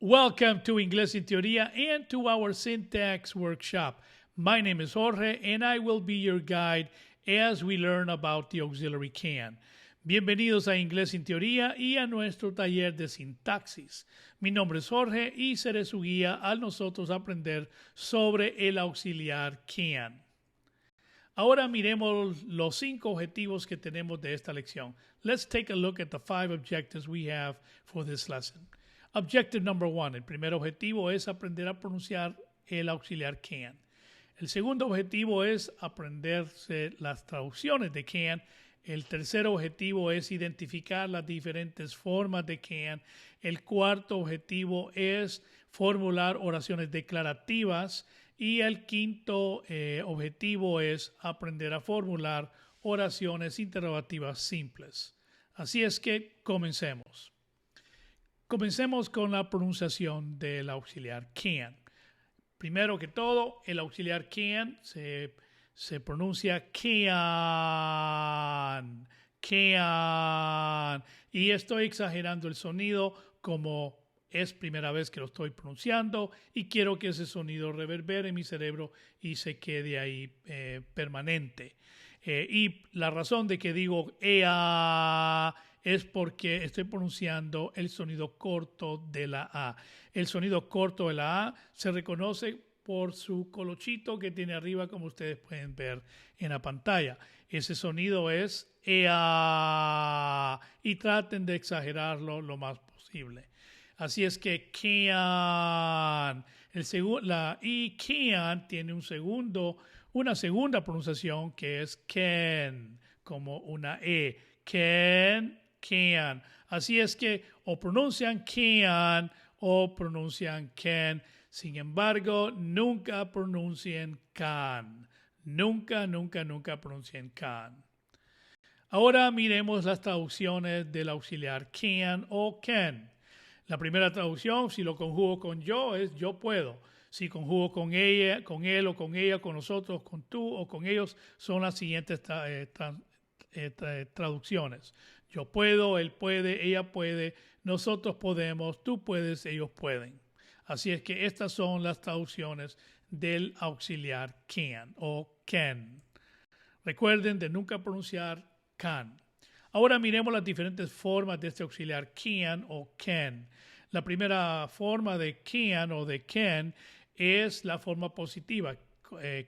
Welcome to English in Teoría and to our syntax workshop. My name is Jorge and I will be your guide as we learn about the auxiliary can. Bienvenidos a Inglés en Teoría y a nuestro taller de sintaxis. Mi nombre es Jorge y seré su guía al nosotros aprender sobre el auxiliar can. Ahora miremos los 5 objetivos que tenemos de esta lección. Let's take a look at the 5 objectives we have for this lesson. Objective number 1, el primer objetivo es aprender a pronunciar el auxiliar can. El segundo objetivo es aprenderse las traducciones de can. El tercer objetivo es identificar las diferentes formas de can. El cuarto objetivo es formular oraciones declarativas. Y el quinto objetivo es aprender a formular oraciones interrogativas simples. Así es que comencemos. Comencemos con la pronunciación del auxiliar can. Primero que todo, el auxiliar can se pronuncia can, can. Y estoy exagerando el sonido como es primera vez que lo estoy pronunciando y quiero que ese sonido reverbere en mi cerebro y se quede ahí permanente. Y la razón de que digo ea es porque estoy pronunciando el sonido corto de la A. El sonido corto de la A se reconoce por su colochito que tiene arriba, como ustedes pueden ver en la pantalla. Ese sonido es ea y traten de exagerarlo lo más posible. Así es que can, la I can tiene una segunda pronunciación que es can, como una E. Can. Así es que o pronuncian can o pronuncian can. Sin embargo, nunca pronuncien can. Nunca pronuncien can. Ahora miremos las traducciones del auxiliar can o can. La primera traducción, si lo conjugo con yo, es yo puedo. Si conjugo con ella, con él o con ella, con nosotros, con tú o con ellos, son las siguientes traducciones. Yo puedo, él puede, ella puede, nosotros podemos, tú puedes, ellos pueden. Así es que estas son las traducciones del auxiliar can o can. Recuerden de nunca pronunciar can. Ahora miremos las diferentes formas de este auxiliar can o can. La primera forma de can o de can es la forma positiva,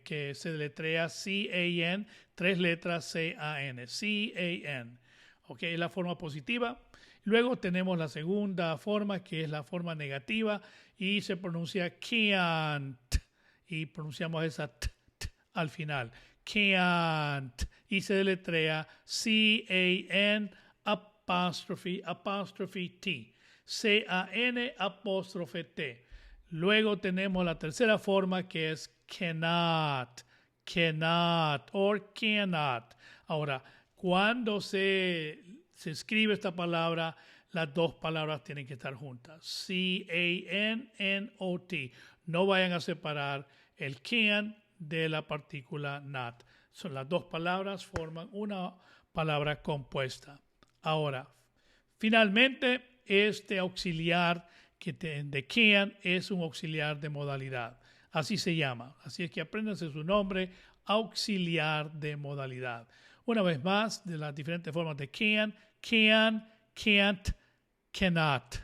que se deletrea C-A-N, 3 letras C-A-N, C-A-N. Ok, es la forma positiva. Luego tenemos la segunda forma, que es la forma negativa, y se pronuncia can't, y pronunciamos esa t al final. Can't, y se deletrea C-A-N apóstrofe T, C-A-N apóstrofe T. Luego tenemos la tercera forma que es cannot or cannot. Ahora, cuando se escribe esta palabra, las dos palabras tienen que estar juntas. C-A-N-N-O-T. No vayan a separar el can de la partícula not. Son las dos palabras, forman una palabra compuesta. Ahora, finalmente, este auxiliar de can es un auxiliar de modalidad. Así se llama. Así es que apréndanse su nombre, auxiliar de modalidad. Una vez más, de las diferentes formas de can, can't, cannot.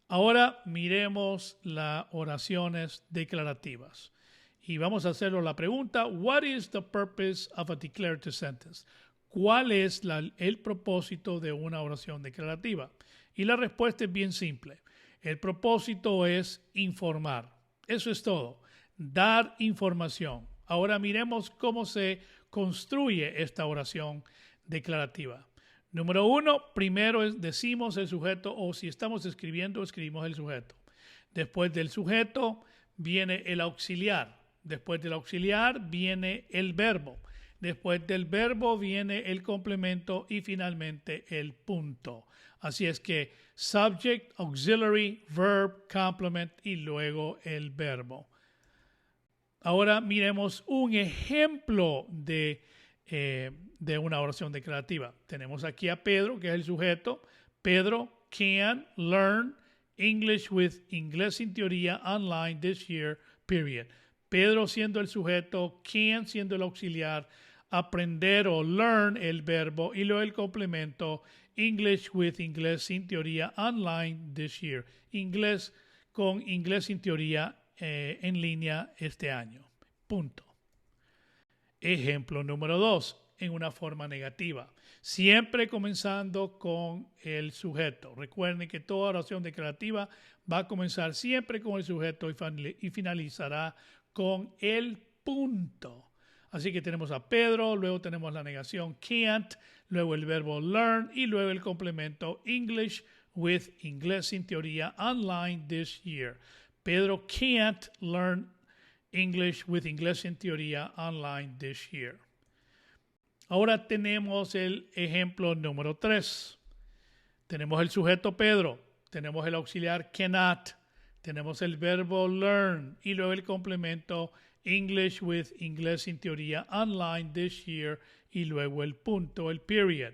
Ahora miremos las oraciones declarativas. Y vamos a hacerlo la pregunta, what is the purpose of a declarative sentence? ¿Cuál es el propósito de una oración declarativa? Y la respuesta es bien simple. El propósito es informar. Eso es todo. Dar información. Ahora miremos cómo se construye esta oración declarativa. Número 1, primero decimos el sujeto o si estamos escribiendo, escribimos el sujeto. Después del sujeto viene el auxiliar. Después del auxiliar viene el verbo. Después del verbo viene el complemento y finalmente el punto. Así es que subject, auxiliary, verb, complement y luego el verbo. Ahora miremos un ejemplo de una oración declarativa. Tenemos aquí a Pedro, que es el sujeto. Pedro can learn English with Inglés sin teoría online this year, period. Pedro siendo el sujeto, can siendo el auxiliar, aprender o learn el verbo y luego el complemento English with Inglés sin teoría online this year. Inglés con Inglés sin teoría en línea este año. Punto. Ejemplo número 2, en una forma negativa. Siempre comenzando con el sujeto. Recuerden que toda oración declarativa va a comenzar siempre con el sujeto y finalizará con el punto. Así que tenemos a Pedro, luego tenemos la negación can't, luego el verbo learn y luego el complemento English with Inglés sin teoría online this year. Pedro can't learn English with Inglés sin teoría online this year. Ahora tenemos el ejemplo número 3. Tenemos el sujeto Pedro, tenemos el auxiliar cannot, tenemos el verbo learn y luego el complemento English with Inglés sin teoría online this year y luego el punto, el period.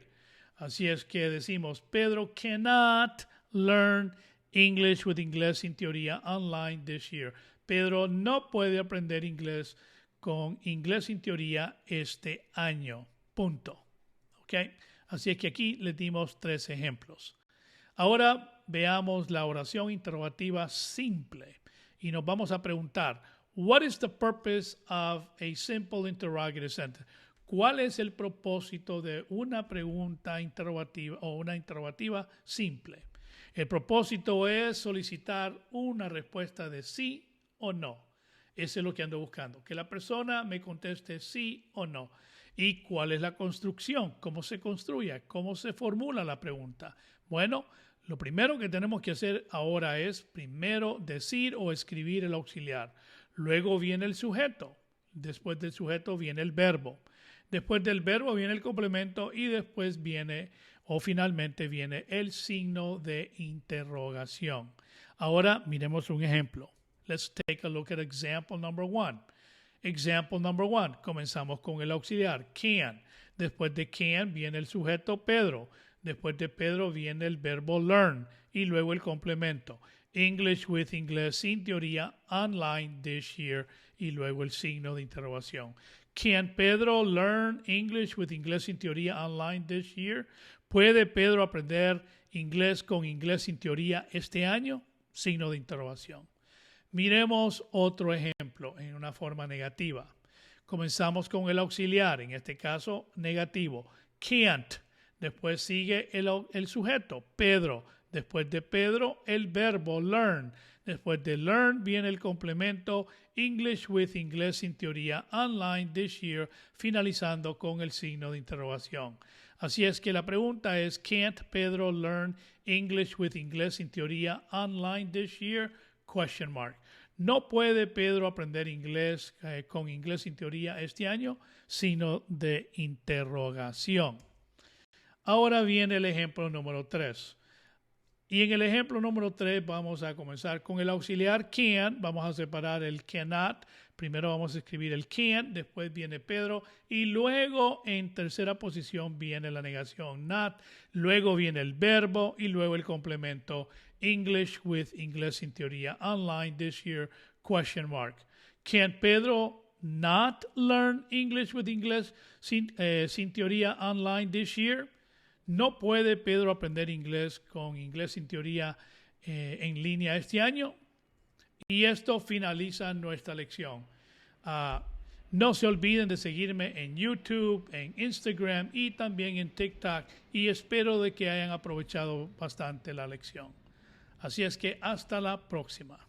Así es que decimos Pedro cannot learn English with Inglés sin teoría online this year. Pedro no puede aprender inglés con Inglés sin teoría este año. Punto. ¿Ok? Así es que aquí le dimos 3 ejemplos. Ahora veamos la oración interrogativa simple y nos vamos a preguntar, what is the purpose of a simple interrogative sentence? ¿Cuál es el propósito de una pregunta interrogativa o una interrogativa simple? El propósito es solicitar una respuesta de sí o no. Eso es lo que ando buscando, que la persona me conteste sí o no. ¿Y cuál es la construcción? ¿Cómo se construye? ¿Cómo se formula la pregunta? Bueno, lo primero que tenemos que hacer ahora es primero decir o escribir el auxiliar. Luego viene el sujeto. Después del sujeto viene el verbo. Después del verbo viene el complemento y después viene o finalmente viene el signo de interrogación. Ahora miremos un ejemplo. Let's take a look at example number 1. Example number 1. Comenzamos con el auxiliar, can. Después de can viene el sujeto Pedro. Después de Pedro viene el verbo learn y luego el complemento. English with Inglés sin teoría online this year y luego el signo de interrogación. Can Pedro learn English with Inglés sin teoría online this year? ¿Puede Pedro aprender inglés con Inglés sin teoría este año? Signo de interrogación. Miremos otro ejemplo en una forma negativa. Comenzamos con el auxiliar, en este caso negativo, can't. Después sigue el sujeto, Pedro. Después de Pedro, el verbo learn. Después de learn viene el complemento English with Inglés sin teoría online this year, finalizando con el signo de interrogación. Así es que la pregunta es, can't Pedro learn English with Inglés sin teoría online this year? Question mark. ¿No puede Pedro aprender inglés con Inglés sin teoría este año? Signo de interrogación. Ahora viene el ejemplo número 3. Y en el ejemplo número 3 vamos a comenzar con el auxiliar can. Vamos a separar el cannot. Primero vamos a escribir el can, después viene Pedro y luego en tercera posición viene la negación not. Luego viene el verbo y luego el complemento English with Inglés sin teoría online this year, question mark. Can Pedro not learn English with Inglés sin teoría online this year? ¿No puede Pedro aprender inglés con Inglés sin teoría en línea este año? Y esto finaliza nuestra lección. No se olviden de seguirme en YouTube, en Instagram y también en TikTok. Y espero de que hayan aprovechado bastante la lección. Así es que hasta la próxima.